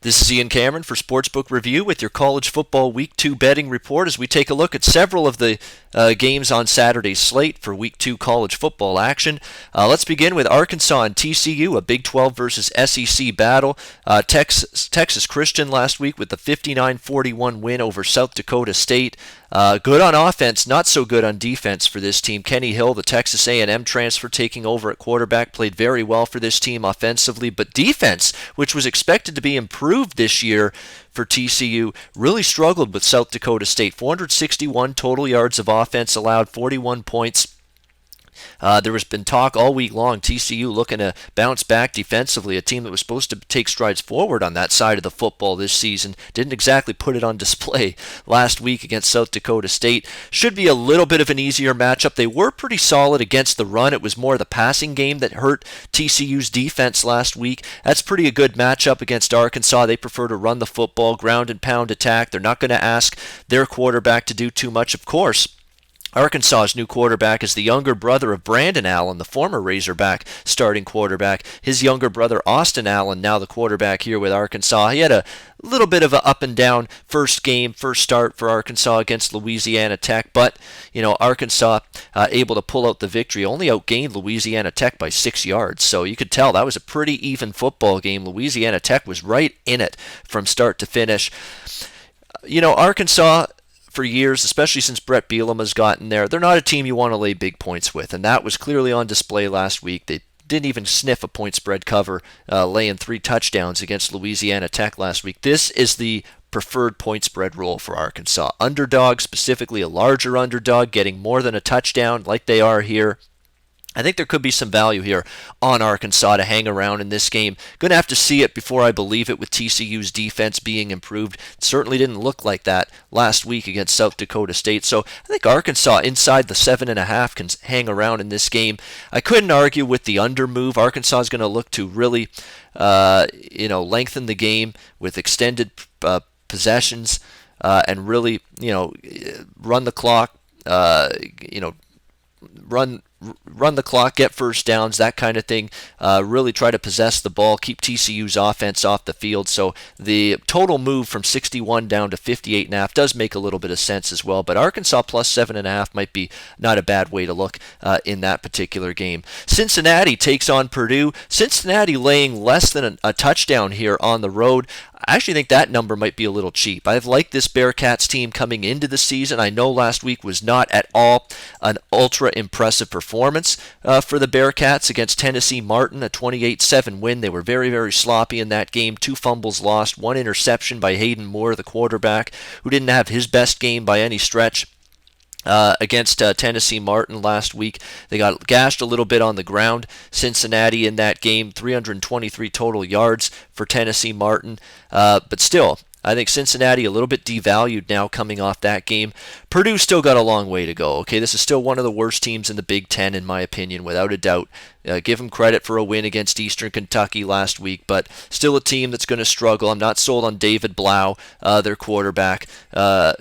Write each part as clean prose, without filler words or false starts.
This is Ian Cameron for Sportsbook Review with your college football Week 2 betting report as we take a look at several of the games on Saturday's slate for Week 2 college football action. Let's begin with Arkansas and TCU, a Big 12 versus SEC battle. Texas Christian last week with the 59-41 win over South Dakota State. Good on offense, not so good on defense for this team. Kenny Hill, the Texas A&M transfer, taking over at quarterback, played very well for this team offensively, but defense, which was expected to be improved this year for TCU, really struggled with South Dakota State. 461 total yards of offense allowed, 41 points. There has been talk all week long, TCU looking to bounce back defensively, a team that was supposed to take strides forward on that side of the football this season. Didn't exactly put it on display last week against South Dakota State. Should be a little bit of an easier matchup. They were pretty solid against the run. It was more the passing game that hurt TCU's defense last week. That's pretty a good matchup against Arkansas. They prefer to run the football, ground and pound attack. They're not going to ask their quarterback to do too much, of course. Arkansas's new quarterback is the younger brother of Brandon Allen, the former Razorback starting quarterback. His younger brother, Austin Allen, now the quarterback here with Arkansas. He had a little bit of an up and down first start for Arkansas against Louisiana Tech, but Arkansas able to pull out the victory, only outgained Louisiana Tech by 6 yards, so you could tell that was a pretty even football game. Louisiana Tech was right in it from start to finish. Arkansas, for years, especially since Brett Bielema has gotten there, they're not a team you want to lay big points with, and that was clearly on display last week. They didn't even sniff a point spread cover, laying 3 touchdowns against Louisiana Tech last week. This is the preferred point spread role for Arkansas. Underdog, specifically a larger underdog, getting more than a touchdown like they are here. I think there could be some value here on Arkansas to hang around in this game. Going to have to see it before I believe it with TCU's defense being improved. It certainly didn't look like that last week against South Dakota State. So I think Arkansas inside the 7.5 can hang around in this game. I couldn't argue with the under move. Arkansas is going to look to really lengthen the game with extended possessions and really run the clock. Run the clock, get first downs, that kind of thing. Really try to possess the ball, keep TCU's offense off the field. So the total move from 61 down to 58.5 does make a little bit of sense as well. But Arkansas plus 7.5 might be not a bad way to look in that particular game. Cincinnati takes on Purdue. Cincinnati laying less than a touchdown here on the road. I actually think that number might be a little cheap. I've liked this Bearcats team coming into the season. I know last week was not at all an ultra impressive performance for the Bearcats against Tennessee Martin, a 28-7 win. They were very, very sloppy in that game. 2 fumbles lost, 1 interception by Hayden Moore, the quarterback, who didn't have his best game by any stretch. Against Tennessee Martin last week. They got gashed a little bit on the ground. Cincinnati in that game, 323 total yards for Tennessee Martin. But still, I think Cincinnati a little bit devalued now coming off that game. Purdue still got a long way to go. Okay, this is still one of the worst teams in the Big Ten, in my opinion, without a doubt. Give them credit for a win against Eastern Kentucky last week, but still a team that's going to struggle. I'm not sold on David Blau, their quarterback,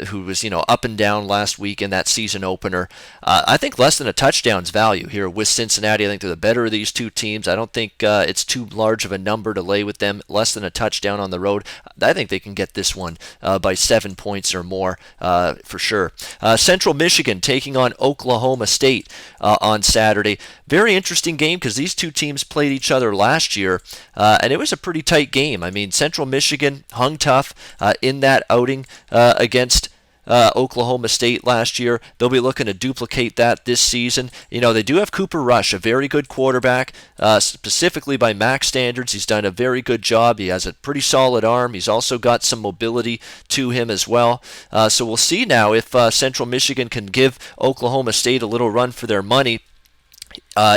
who was up and down last week in that season opener. I think less than a touchdown's value here with Cincinnati. I think they're the better of these two teams. I don't think it's too large of a number to lay with them. Less than a touchdown on the road. I think they can get this one by 7 points or more for sure. Central Michigan taking on Oklahoma State on Saturday. Very interesting game because these two teams played each other last year, and it was a pretty tight game. I mean, Central Michigan hung tough in that outing against Oklahoma State last year. They'll be looking to duplicate that this season. They do have Cooper Rush, a very good quarterback, specifically by MAC standards. He's done a very good job. He has a pretty solid arm. He's also got some mobility to him as well. So we'll see now if Central Michigan can give Oklahoma State a little run for their money.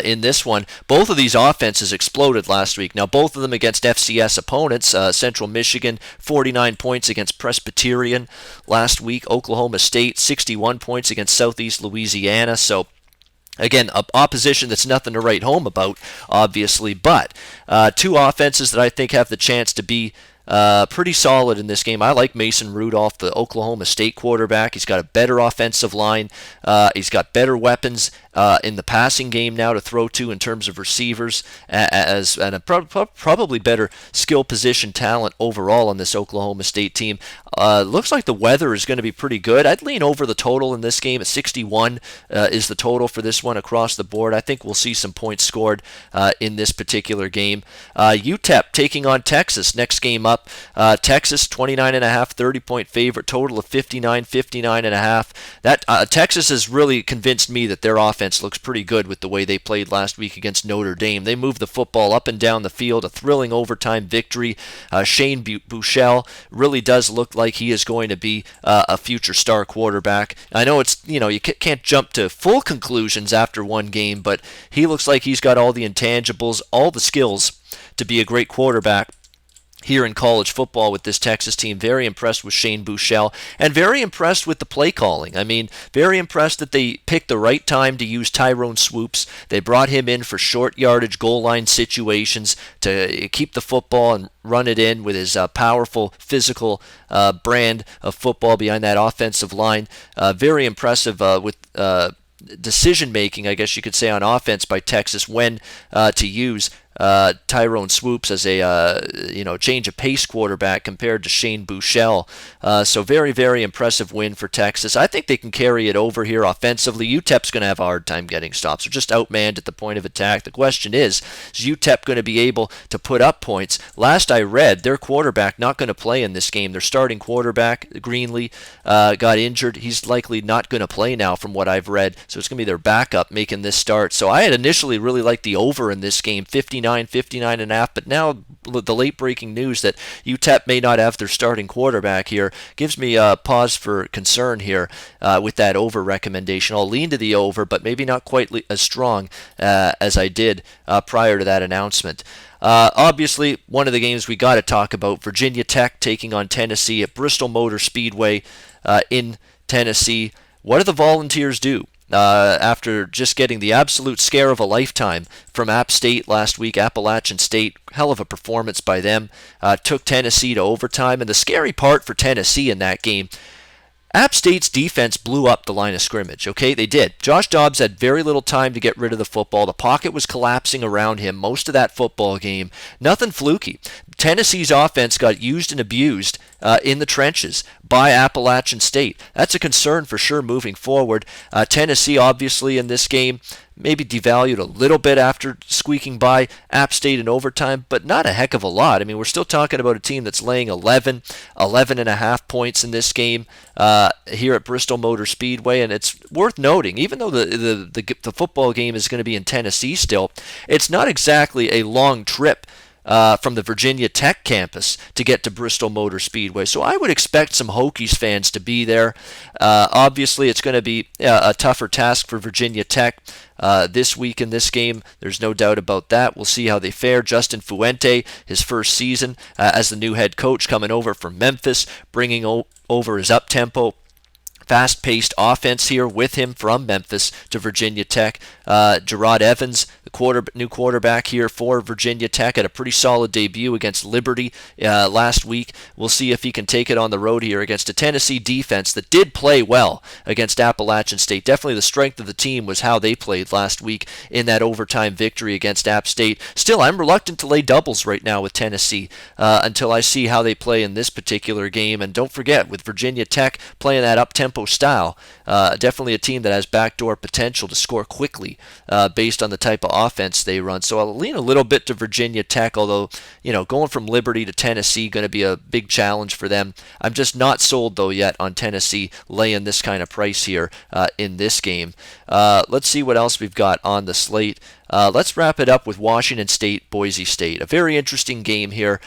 In this one, both of these offenses exploded last week. Now, both of them against FCS opponents. Central Michigan, 49 points against Presbyterian last week. Oklahoma State, 61 points against Southeast Louisiana. So, again, opposition that's nothing to write home about, obviously. But two offenses that I think have the chance to be pretty solid in this game. I like Mason Rudolph, the Oklahoma State quarterback. He's got a better offensive line. He's got better weapons in the passing game now to throw to in terms of receivers, and a probably better skill position talent overall on this Oklahoma State team. Looks like the weather is going to be pretty good. I'd lean over the total in this game at 61 is the total for this one across the board. I think we'll see some points scored in this particular game. UTEP taking on Texas. Next game up. Texas 29.5, 30-point favorite. Total of 59.5. That Texas has really convinced me that their offense looks pretty good with the way they played last week against Notre Dame. They moved the football up and down the field. A thrilling overtime victory. Shane Buechele really does look like he is going to be a future star quarterback. I know you can't jump to full conclusions after one game, but he looks like he's got all the intangibles, all the skills to be a great quarterback here in college football with this Texas team. Very impressed with Shane Buechele, and very impressed with the play calling. I mean, very impressed that they picked the right time to use Tyrone Swoops. They brought him in for short yardage goal line situations to keep the football and run it in with his powerful physical brand of football behind that offensive line. Very impressive with decision making, I guess you could say, on offense by Texas when to use Tyrone Swoops as a change of pace quarterback compared to Shane Buechele. So very, very impressive win for Texas. I think they can carry it over here offensively. UTEP's going to have a hard time getting stops. They're just outmanned at the point of attack. The question is UTEP going to be able to put up points? Last I read, their quarterback not going to play in this game. Their starting quarterback, Greenlee, got injured. He's likely not going to play now from what I've read. So it's going to be their backup making this start. So I had initially really liked the over in this game, 59.5, but now the late breaking news that UTEP may not have their starting quarterback here gives me a pause for concern here with that over recommendation. I'll lean to the over, but maybe not quite as strong as I did prior to that announcement. Obviously, one of the games we got to talk about, Virginia Tech taking on Tennessee at Bristol Motor Speedway in Tennessee. What do the Volunteers do? After just getting the absolute scare of a lifetime from App State last week, Appalachian State, hell of a performance by them, took Tennessee to overtime. And the scary part for Tennessee in that game, App State's defense blew up the line of scrimmage, okay? They did. Josh Dobbs had very little time to get rid of the football. The pocket was collapsing around him most of that football game. Nothing fluky. Tennessee's offense got used and abused in the trenches by Appalachian State. That's a concern for sure moving forward. Tennessee, obviously, in this game, maybe devalued a little bit after squeaking by App State in overtime, but not a heck of a lot. I mean, we're still talking about a team that's laying 11 and a half points in this game here at Bristol Motor Speedway, and it's worth noting, even though the football game is going to be in Tennessee still, it's not exactly a long trip from the Virginia Tech campus to get to Bristol Motor Speedway. So I would expect some Hokies fans to be there. Obviously, it's going to be a tougher task for Virginia Tech this week in this game. There's no doubt about that. We'll see how they fare. Justin Fuente, his first season as the new head coach, coming over from Memphis, bringing over his up-tempo, fast-paced offense here with him from Memphis to Virginia Tech. Gerard Evans, the new quarterback here for Virginia Tech, had a pretty solid debut against Liberty last week. We'll see if he can take it on the road here against a Tennessee defense that did play well against Appalachian State. Definitely the strength of the team was how they played last week in that overtime victory against App State. Still, I'm reluctant to lay doubles right now with Tennessee until I see how they play in this particular game. And don't forget, with Virginia Tech playing that up-tempo style, definitely a team that has backdoor potential to score quickly based on the type of offense they run. So I'll lean a little bit to Virginia Tech, although, going from Liberty to Tennessee, going to be a big challenge for them. I'm just not sold, though, yet on Tennessee laying this kind of price here in this game. Let's see what else we've got on the slate. Let's wrap it up with Washington State, Boise State. A very interesting game here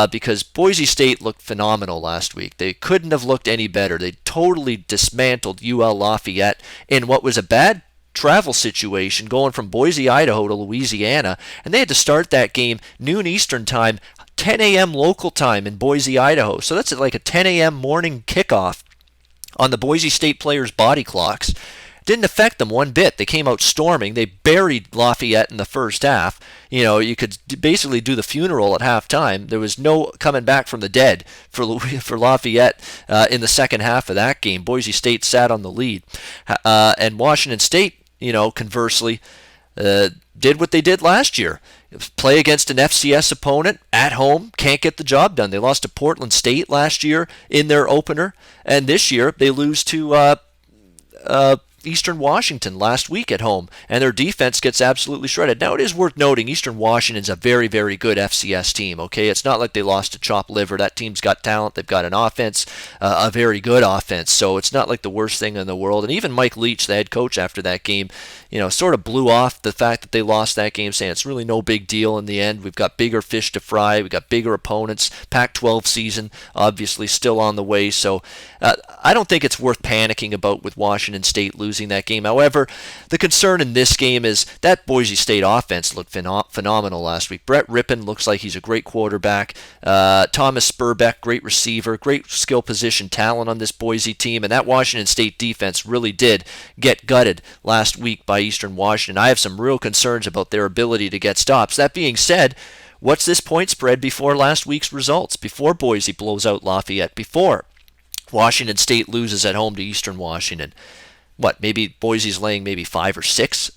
because Boise State looked phenomenal last week. They couldn't have looked any better. They totally dismantled UL Lafayette in what was a bad travel situation going from Boise, Idaho to Louisiana, and they had to start that game noon Eastern time, 10 a.m. local time in Boise, Idaho. So that's like a 10 a.m. morning kickoff on the Boise State players' body clocks. didn't affect them one bit. They came out storming. They buried Lafayette in the first half. You could basically do the funeral at halftime. There was no coming back from the dead for Lafayette in the second half of that game. Boise State sat on the lead. And Washington State, conversely, did what they did last year. Play against an FCS opponent at home, can't get the job done. They lost to Portland State last year in their opener, and this year they lose to Eastern Washington last week at home, and their defense gets absolutely shredded. Now, it is worth noting Eastern Washington's a very, very good FCS team, okay? It's not like they lost to chopped liver. That team's got talent. They've got an offense, a very good offense, so it's not like the worst thing in the world. And even Mike Leach, the head coach after that game, sort of blew off the fact that they lost that game, saying it's really no big deal in the end. We've got bigger fish to fry. We've got bigger opponents. Pac-12 season, obviously, still on the way, so I don't think it's worth panicking about with Washington State losing that game. However, the concern in this game is that Boise State offense looked phenomenal last week. Brett Rippon looks like he's a great quarterback. Thomas Spurbeck, great receiver, great skill position talent on this Boise team, and that Washington State defense really did get gutted last week by Eastern Washington. I have some real concerns about their ability to get stops. That being said, what's this point spread before last week's results, before Boise blows out Lafayette, before Washington State loses at home to Eastern Washington? Maybe Boise's laying maybe 5 or 6,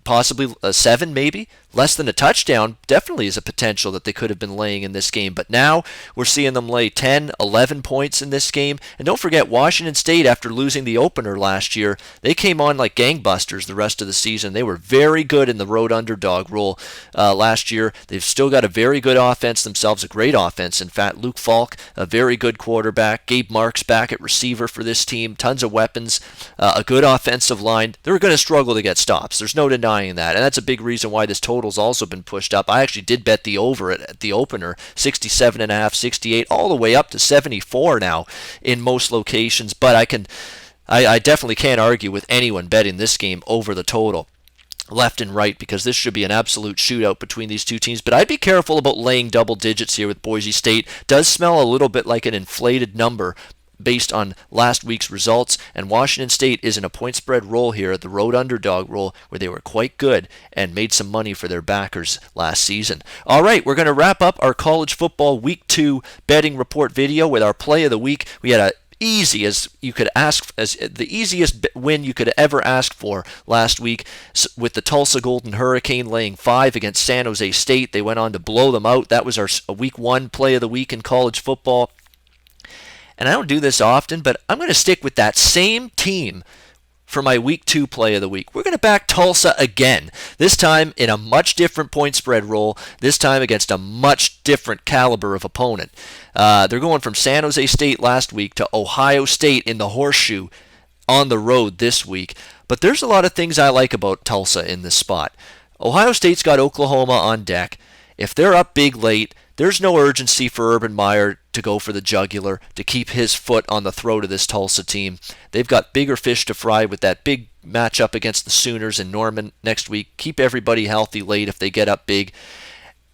possibly 7 maybe? Less than a touchdown definitely is a potential that they could have been laying in this game. But now we're seeing them lay 10, 11 points in this game. And don't forget, Washington State, after losing the opener last year, they came on like gangbusters the rest of the season. They were very good in the road underdog role last year. They've still got a very good offense themselves, a great offense. In fact, Luke Falk, a very good quarterback. Gabe Marks back at receiver for this team. Tons of weapons, a good offensive line. They're going to struggle to get stops. There's no denying that. And that's a big reason why this total's also been pushed up. I actually did bet the over at the opener, 67.5, 68, all the way up to 74 now in most locations. But I definitely can't argue with anyone betting this game over the total left and right, because this should be an absolute shootout between these two teams. But I'd be careful about laying double digits here with Boise State. Does smell a little bit like an inflated number based on last week's results, and Washington State is in a point spread role here, the road underdog role, where they were quite good and made some money for their backers last season. All right, we're going to wrap up our college football week 2 betting report video with our play of the week. We had the easiest win you could ever ask for last week with the Tulsa Golden Hurricane laying 5 against San Jose State. They went on to blow them out. That was our week 1 play of the week in college football. And I don't do this often, but I'm going to stick with that same team for my week 2 play of the week. We're going to back Tulsa again, this time in a much different point spread role, this time against a much different caliber of opponent. They're going from San Jose State last week to Ohio State in the Horseshoe on the road this week. But there's a lot of things I like about Tulsa in this spot. Ohio State's got Oklahoma on deck. If they're up big late, there's no urgency for Urban Meyer to go for the jugular, to keep his foot on the throat of this Tulsa team. They've got bigger fish to fry with that big matchup against the Sooners in Norman next week. Keep everybody healthy late if they get up big.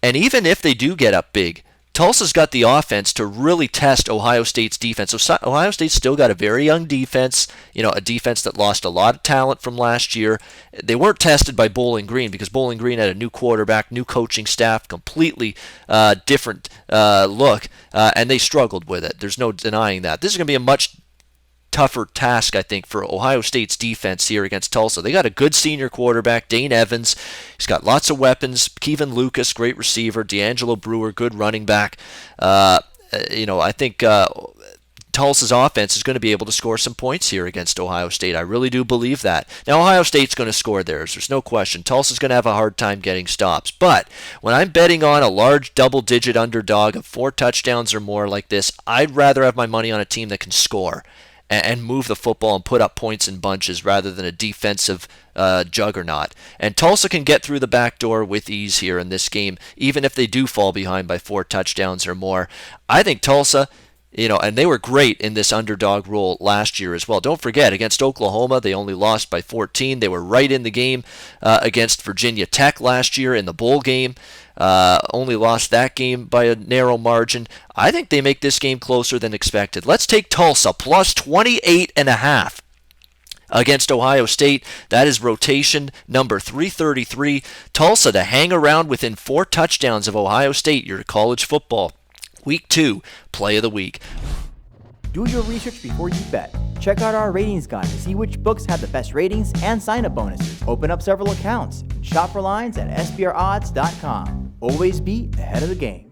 And even if they do get up big, Tulsa's got the offense to really test Ohio State's defense. So Ohio State's still got a very young defense, a defense that lost a lot of talent from last year. They weren't tested by Bowling Green because Bowling Green had a new quarterback, new coaching staff, completely different look, and they struggled with it. There's no denying that. This is going to be a much tougher task, I think, for Ohio State's defense here against Tulsa. They got a good senior quarterback, Dane Evans. He's got lots of weapons. Kevin Lucas, great receiver. D'Angelo Brewer, good running back. I think Tulsa's offense is going to be able to score some points here against Ohio State. I really do believe that. Now, Ohio State's going to score theirs. There's no question. Tulsa's going to have a hard time getting stops. But when I'm betting on a large double-digit underdog of 4 touchdowns or more like this, I'd rather have my money on a team that can score and move the football and put up points in bunches rather than a defensive juggernaut. And Tulsa can get through the back door with ease here in this game, even if they do fall behind by 4 touchdowns or more. I think Tulsa, and they were great in this underdog role last year as well. Don't forget, against Oklahoma, they only lost by 14. They were right in the game against Virginia Tech last year in the bowl game. Only lost that game by a narrow margin. I think they make this game closer than expected. Let's take Tulsa plus 28.5. Against Ohio State, that is rotation number 333. Tulsa to hang around within 4 touchdowns of Ohio State, your college football. Week 2, play of the week. Do your research before you bet. Check out our ratings guide to see which books have the best ratings and sign-up bonuses. Open up several accounts and shop for lines at sbrodds.com. Always be ahead of the game.